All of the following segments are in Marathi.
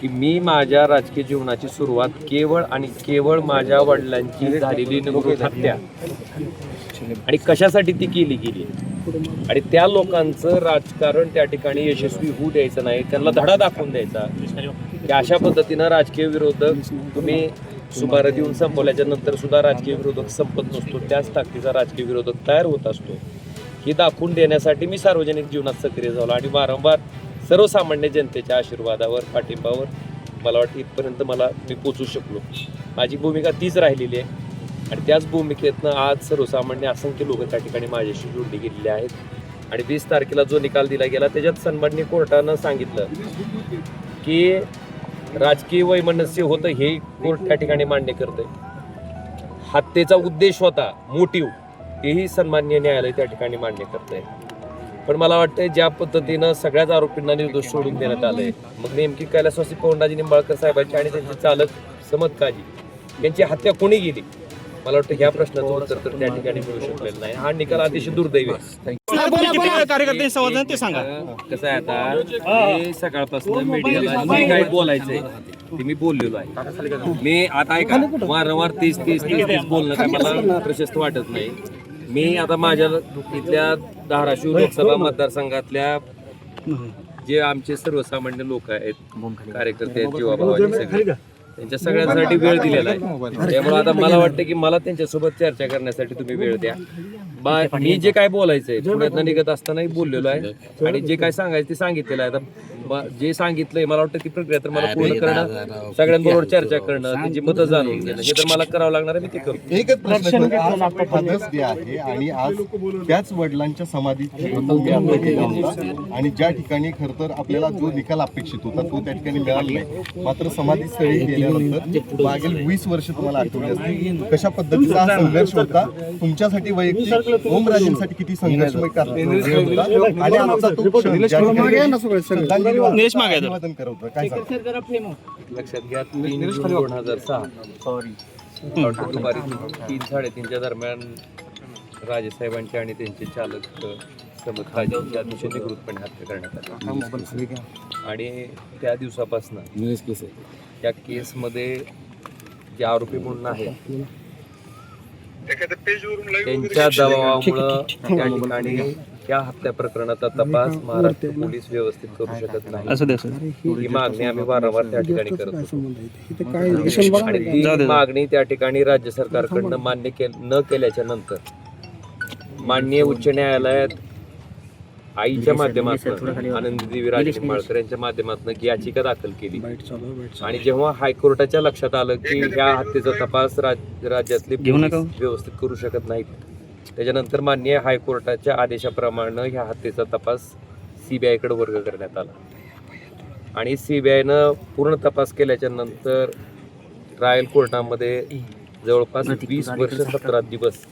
की मी माझ्या राजकीय जीवनाची सुरुवात केवळ आणि केवळ माझ्या वडिलांची झालेली निर्घृण हत्या आणि कशासाठी ती गेली आणि त्या लोकांचं राजकारण त्या ठिकाणी यशस्वी होऊ द्यायचं नाही, त्यांना धडा दाखवून द्यायचा की अशा पद्धतीनं राजकीय विरोधक तुम्ही सुपारी देऊन संपवल्याच्या नंतर सुद्धा राजकीय विरोधक संपत नसतो, त्याच ताकदीचा राजकीय विरोधक तयार होत असतो हे दाखवून देण्यासाठी मी सार्वजनिक जीवनात सक्रिय झालो आणि वारंवार सर्वसामान्य जनतेच्या आशीर्वादावर पाठिंबावर मला वाटतं इथपर्यंत मी पोचू शकलो. माझी भूमिका तीच राहिलेली आहे आणि त्याच भूमिकेतनं आज सर्वसामान्य असंख्य लोक त्या ठिकाणी माझ्याशी जोडले गेलेले आहेत आणि 20 तारखेला जो निकाल दिला गेला त्याच्यात सन्माननीय कोर्टानं सांगितलं की राजकीय वैमनस्य होतं हे कोर्ट त्या ठिकाणी मान्य करतंय. हत्येचा उद्देश होता, मोटिव्ह, हेही सन्माननीय न्यायालय त्या ठिकाणी मान्य करतंय. पण मला वाटतंय ज्या पद्धतीनं सगळ्याच आरोपींना निर्दोष सोडून देण्यात आलंय, मग नेमकी कैलासवासी पवनराजे निंबाळकर साहेबांची आणि त्यांचे चालक समत काजी यांची हत्या कोणी केली, मला वाटतं ह्या प्रश्नाचं उत्तर तर त्या ठिकाणी मिळू शकलेलं नाही. हा निकाल अतिशय दुर्दैवी आहे. कसं आहे आता सकाळपासून मीडियाला जे काही बोलायचंय ते मी बोललेलो आहे. मी आता ऐका वारंवार तीस बोलणं काय मला प्रशस्त वाटत नाही. मी आता माझ्या इथल्या धाराशिव लोकसभा मतदारसंघातल्या जे आमचे सर्वसामान्य लोक आहेत, कार्यकर्ते आहेत, जीवाभावाचे सगळे, त्यांच्या सगळ्यांसाठी वेळ दिलेला आहे. त्यामुळे आता मला वाटतं की मला त्यांच्यासोबत चर्चा करण्यासाठी तुम्ही वेळ द्या. मी जे काय बोलायचंय पुण्यातनं निघत असतानाही बोललेलो आहे आणि जे काय सांगायचं ते सांगितलेलं आहे. आता जे सांगितलंय मला वाटतं ती प्रक्रिया तर मला पूर्ण करणं, सगळ्यांबरोबर चर्चा करणं, त्यांची मतं जाणून घेणं हे तर मला करावं लागणार आहे. मी ते करतो. एकच प्रश्न आहे आणि आज त्याच वडिलांच्या समाधीची आणि ज्या ठिकाणी खरं तर आपल्याला जो निकाल अपेक्षित होता तो त्या ठिकाणी मिळाला नाही, मात्र समाधी स्थळी गेल्यानंतर मागील 20 वर्ष तुम्हाला आठवली असतील कशा पद्धतीचा संघर्ष होता तुमच्यासाठी वैयक्तिक, ओमराजेंसाठी किती संघर्षमय होता आणि आमचा तो अभिवादन करवतो. काय लक्षात घ्या 3/6 दुपारी 3-3:30च्या दरम्यान राजेसाहेबांचे आणि त्यांचे चालक समत काजींची अतिशय निगृतपणे हत्या करण्यात आली आणि त्या दिवसापासून या केसमध्ये जे आरोपी म्हणून आहेत त्यांच्या दबावामुळं त्या ठिकाणी या हत्या प्रकरणाचा तपास महाराष्ट्र पोलीस व्यवस्थित करू शकत नाही. ही मागणी आम्ही वारंवार त्या ठिकाणी करत होतो आणि ती मागणी त्या ठिकाणी राज्य सरकारकडनं मान्य न केल्याच्या नंतर माननीय उच्च न्यायालयात आईच्या माध्यमातून आनंदीदेवी राजे निंबाळकर यांच्या माध्यमातून याचिका दाखल केली आणि जेव्हा हायकोर्टाच्या लक्षात आलं की ह्या हत्येचा तपास राज्यातले व्यवस्थित करू शकत नाहीत, त्याच्यानंतर माननीय हायकोर्टाच्या आदेशाप्रमाणे ह्या हत्येचा तपास CBI कडे वर्ग करण्यात आला आणि CBIनं पूर्ण तपास केल्याच्या नंतर ट्रायल कोर्टामध्ये जवळपास 20 वर्ष 17 दिवस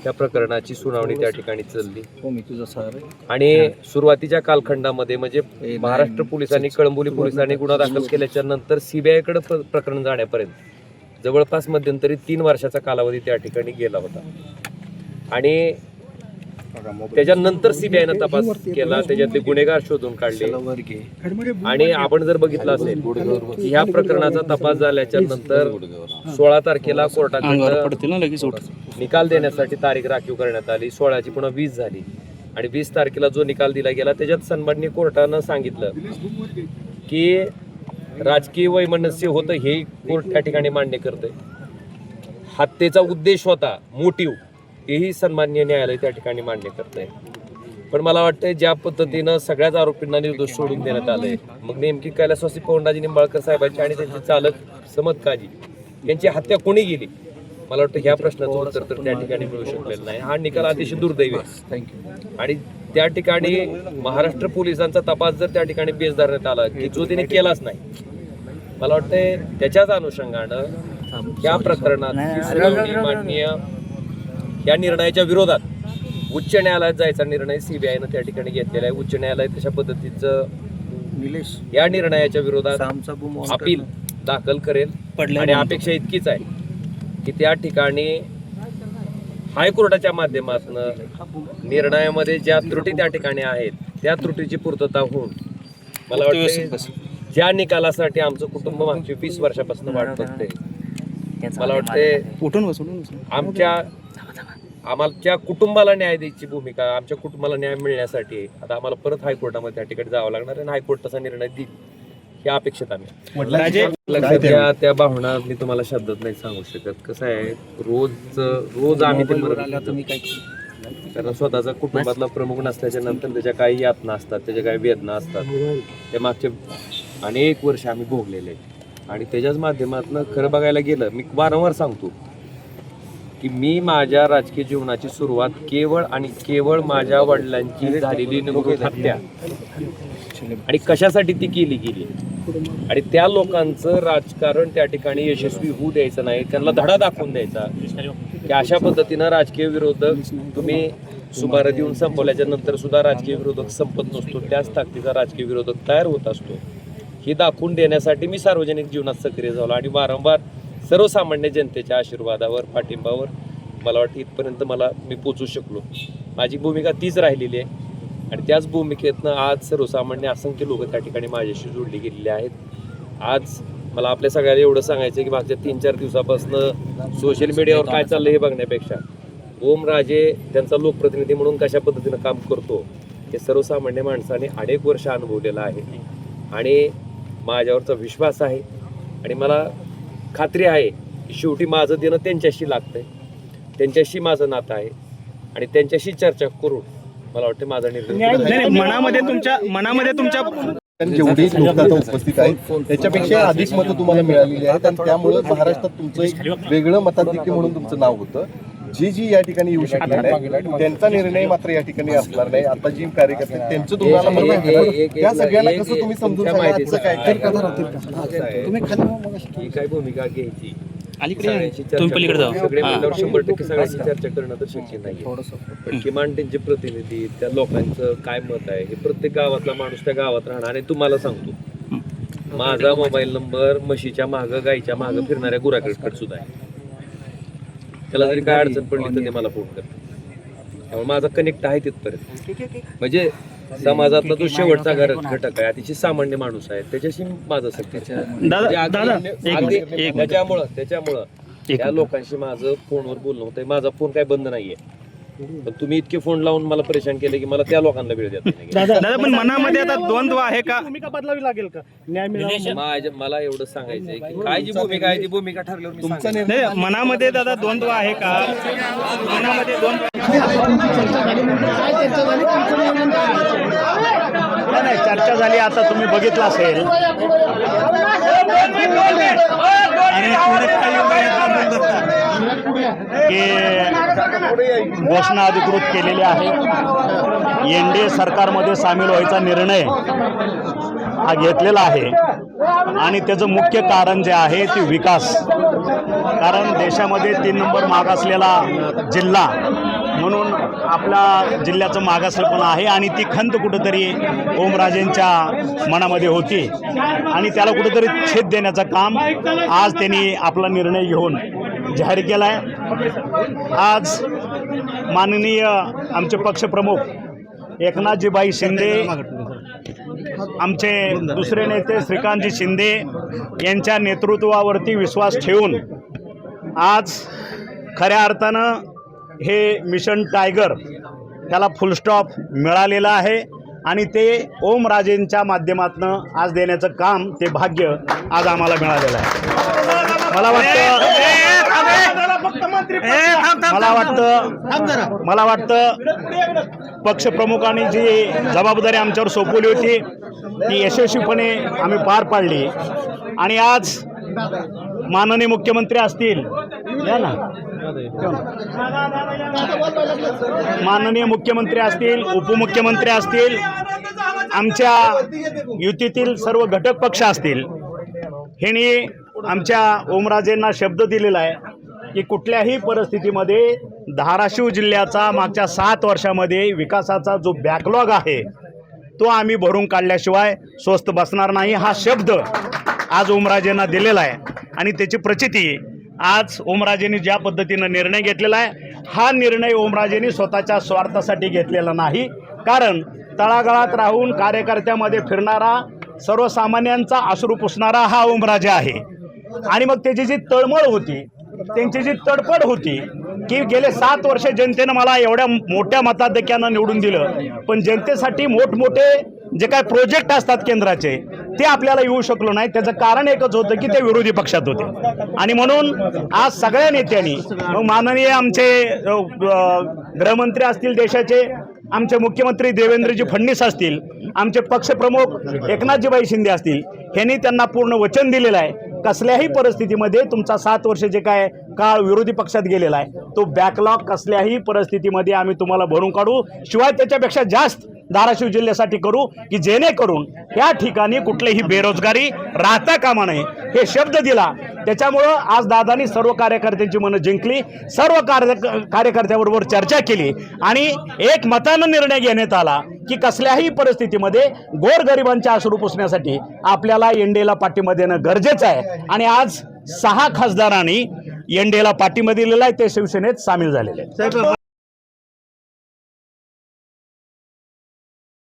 त्या प्रकरणाची सुनावणी त्या ठिकाणी चालली आणि सुरुवातीच्या कालखंडामध्ये म्हणजे महाराष्ट्र पोलिसांनी, कळंबोली पोलिसांनी गुन्हा दाखल केल्याच्या नंतर CBI कडे प्रकरण जाण्यापर्यंत जवळपास मध्यंतरी 3 वर्षाचा कालावधी त्या ठिकाणी गेला होता आणि त्याच्यानंतर CBIनं तपास केला, त्याच्यातले गुन्हेगार शोधून काढले आणि आपण जर बघितलं असेल की ह्या प्रकरणाचा तपास झाल्याच्या नंतर 16 तारखेला कोर्टाकडे निकाल देण्यासाठी तारीख राखीव करण्यात आली. 16ची पुन्हा 20 झाली आणि 20 तारखेला जो निकाल दिला गेला त्याच्यात सन्माननीय कोर्टानं सांगितलं की राजकीय वैमनस्य होतं हे कोर्ट त्या ठिकाणी मान्य करतंय. हत्येचा उद्देश होता, मोटिव्ह, हेही सन्माननीय न्यायालय त्या ठिकाणी मान्य करतंय. पण मला वाटतंय ज्या पद्धतीनं सगळ्याच आरोपींना निर्दोष सोडून देण्यात आलंय, मग नेमकी कैलासवासी पवनराजे निंबाळकर साहेबांची आणि त्यांचे चालक समत काजी यांची हत्या कोणी केली, मला वाटतं ह्या प्रश्नाचं उत्तर तर त्या ठिकाणी मिळू शकलेलं नाही. हा निकाल अतिशय दुर्दैवी आहे आणि त्या ठिकाणी महाराष्ट्र पोलिसांचा तपास जर त्या ठिकाणी बेस धरण्यात आला की जो तिने केलाच नाही, मला वाटतंय त्याच्याच अनुषंगानं या प्रकरणात माननीय या निर्णयाच्या विरोधात उच्च न्यायालयात जायचा निर्णय CBIनं त्या ठिकाणी घेतलेला आहे. उच्च न्यायालय तशा पद्धतीचं या निर्णयाच्या विरोधात अपील दाखल करेल आणि अपेक्षा इतकीच आहे की त्या ठिकाणी हायकोर्टाच्या माध्यमातून निर्णयामध्ये ज्या त्रुटी त्या ठिकाणी आहेत त्या त्रुटीची पूर्तता होऊन मला वाटतं ज्या निकालासाठी आमचं कुटुंब मागची 20 वर्षापासून वाट बघते, मला वाटते आमच्या कुटुंबाला न्याय द्यायची भूमिका, आमच्या कुटुंबाला न्याय मिळण्यासाठी आता आम्हाला परत हायकोर्टामध्ये त्या ठिकाणी जावं लागणार आणि हायकोर्ट तसा निर्णय देईल ही अपेक्षित आम्ही. त्या भावना मी तुम्हाला शब्दात नाही सांगू शकत. कसं आहे, रोज आम्ही ते कारण स्वतःचा कुटुंबातला प्रमुख नसल्याच्या नंतर त्याच्या काही यातना असतात, त्याच्या काही वेदना असतात, त्या मागचे अनेक वर्ष आम्ही भोगलेले आहेत. आणि त्याच्याच माध्यमातून खरं बघायला गेलं, मी वारंवार सांगतो की मी माझ्या राजकीय जीवनाची सुरुवात केवळ आणि केवळ माझ्या वडिलांची झालेली निर्घृण हत्या आणि कशासाठी ती केली गेली आणि त्या लोकांचं राजकारण त्या ठिकाणी यशस्वी होऊ द्यायचं नाही, त्यांना धडा दाखवून द्यायचा की अशा पद्धतीनं राजकीय विरोधक तुम्ही सुमारे देऊन संपवल्याच्या नंतर सुद्धा राजकीय विरोधक संपत नसतो, त्याच ताकदीचा राजकीय विरोधक तयार होत असतो हे दाखवून देण्यासाठी मी सार्वजनिक जीवनात सक्रिय झालो आणि वारंवार सर्वसामान्य जनतेच्या आशीर्वादावर, पाठिंबावर मला वाटतं इथपर्यंत मी पोचू शकलो. माझी भूमिका तीच राहिलेली आहे आणि त्याच भूमिकेतनं आज सर्वसामान्य असंख्य लोक त्या ठिकाणी माझ्याशी जोडली गेलेली आहेत. आज मला आपल्या सगळ्याला एवढं सांगायचं की मागच्या 3-4 दिवसापासून सोशल मीडियावर काय चाललं हे बघण्यापेक्षा ओमराजे त्यांचा लोकप्रतिनिधी म्हणून कशा पद्धतीनं काम करतो हे सर्वसामान्य माणसाने अनेक वर्ष अनुभवलेलं आहे आणि माझ्यावरचा विश्वास आहे आणि मला खात्री आहे की शेवटी माझं देणं त्यांच्याशी लागतंय, त्यांच्याशी माझं नातं आहे आणि त्यांच्याशी चर्चा करून मला वाटतं माझा निर्णय मनामध्ये तुमच्या जेवढी लोक आता उपस्थित आहेत त्याच्यापेक्षा अधिक मतं तुम्हाला मिळालेली आहेत आणि त्यामुळे महाराष्ट्रात तुमचं एक वेगळं मताधिक्य म्हणून तुमचं नाव होतं. जी या ठिकाणी येऊ शकले नाही त्यांचा निर्णय मात्र या ठिकाणी असणार नाही. आता जी कार्यकर्ते त्यांचं तुम्हाला त्या सगळ्यांना कसं तुम्ही समजून सांगायचं ही काय भूमिका घ्यायची सगळे म्हणल्यावर 100% सगळ्यांची चर्चा करणं तर शक्य नाही, पण किमान त्यांचे प्रतिनिधी त्या लोकांचं काय मत आहे हे प्रत्येक गावातला माणूस त्या गावात राहणार. आणि तुम्हाला सांगतो माझा मोबाईल नंबर म्हशीच्या मागं गाईच्या मागं फिरणाऱ्या गुराकडे सुद्धा आहे. त्याला जरी काय अडचण पडली तर ते मला फोन करतात. त्यामुळे माझा कनेक्ट आहे तिथपर्यंत. म्हणजे समाजातला जो शेवटचा घटक आहे, अतिशय सामान्य माणूस आहे, त्याच्याशी माझं सख्य त्याच्यामुळं त्या लोकांशी माझं फोनवर बोलणं होतं. माझा फोन काय बंद नाहीये, पण तुम्ही इतके फोन लावून मला परेशान केले की मला त्या लोकांना वेळ देत नाही. दादा पण मनामध्ये आता द्वंद्व आहे का, भूमिका बदलावी लागेल का न्याय मिळावा? मला एवढं सांगायचंय की काय जी भूमिका आहे ती भूमिका ठरल्यावर तुमचा नाही, मनामध्ये दादा द्वंद्व आहे का, मनामध्ये द्वंद्व नाही चर्चा झाली. आता तुम्ही बघितलं असेल की घोषणा अधिकृत केलेली आहे. एनडीए सरकारमध्ये सामील व्हायचा निर्णय हा घेतलेला आहे आणि त्याचं मुख्य कारण जे आहे ते विकास. कारण देशामध्ये 3 नंबर मागासलेला जिल्हा म्हणून आपल्या जिल्ह्याचं मागासलेपण आहे आणि ती खंत कुठंतरी ओमराजेंच्या मनामध्ये होती आणि त्याला कुठंतरी छेद देण्याचं काम आज त्यांनी आपला निर्णय घेऊन जाहीर केला आहे. आज माननीय आमचे पक्षप्रमुख एकनाथजीबाई शिंदे, आमचे दुसरे नेते श्रीकांतजी शिंदे यांच्या नेतृत्वावरती विश्वास ठेवून आज खऱ्या अर्थानं हे मिशन टायगर त्याला फुलस्टॉप मिळालेला आहे आणि ते ओमराजेंच्या माध्यमातून आज देण्याचं काम, ते भाग्य आज आम्हाला मिळालेलं आहे. मला वाटतं पक्षप्रमुखांनी जी जबाबदारी आमच्यावर सोपवली होती ती यशस्वीपणे आम्ही पार पाडली आणि आज माननीय मुख्यमंत्री असतील, या ना, माननीय मुख्यमंत्री असतील, उपमुख्यमंत्री असतील, आमच्या युतीतील सर्व घटक पक्ष असतील, ह्यांनी आमच्या ओमराजेंना शब्द दिलेला आहे की कुठल्याही परिस्थितीमध्ये धाराशिव जिल्ह्याचा मागच्या 7 वर्षामध्ये विकासाचा जो बॅकलॉग आहे तो आम्ही भरून काढल्याशिवाय स्वस्थ बसणार नाही. हा शब्द आज ओमराजेंना दिलेला आहे आणि त्याची प्रचिती आज ओमराजेंनी ज्या पद्धतीनं निर्णय घेतलेला आहे, हा निर्णय ओमराजेंनी स्वतःच्या स्वार्थासाठी घेतलेला नाही. कारण तळागाळात राहून कार्यकर्त्यामध्ये फिरणारा सर्वसामान्यांचा अश्रू पुसणारा हा ओमराजे आहे. आणि मग त्याची जी तळमळ होती, त्यांची जी तडफड होती की गेले 7 वर्ष जनतेनं मला एवढ्या मोठ्या मताधिक्यानं निवडून दिलं, पण जनतेसाठी मोठमोठे जे काय प्रोजेक्ट असतात केंद्राचे ते आपल्याला येऊ शकलो नाही. त्याचं कारण एकच होतं की ते विरोधी पक्षात होते. आणि म्हणून आज सगळ्या नेत्यांनी, मग माननीय आमचे गृहमंत्री असतील देशाचे, आमचे मुख्यमंत्री देवेंद्रजी फडणवीस असतील, आमचे पक्षप्रमुख एकनाथजीभाई शिंदे असतील, ह्यांनी त्यांना पूर्ण वचन दिलेलं आहे कसल्याही परिस्थितीमध्ये तुमचा 7 वर्ष जे काय काळ विरोधी पक्षात गेलेला आहे तो बॅकलॉग कसल्याही परिस्थितीमध्ये आम्ही तुम्हाला भरून काढू, शिवाय त्याच्यापेक्षा जास्त धाराशिव जिल्ह्यासाठी करू की जेणेकरून या ठिकाणी कुठलीही बेरोजगारी राहता कामा नये, हे शब्द दिला. त्याच्यामुळं आज दादांनी सर्व कार्यकर्त्यांची मनं जिंकली, सर्व कार्यकर्त्याबरोबर चर्चा केली आणि एक मतानं निर्णय घेण्यात आला की कसल्याही परिस्थितीमध्ये गोरगरिबांच्या अश्रू पुसण्यासाठी आपल्याला एनडीएला पाठिंबा देणं गरजेचं आहे. आणि आज 6 खासदारांनी एनडीएला पाठिंबा दिलेला आहे, ते शिवसेनेत सामील झालेले आहेत.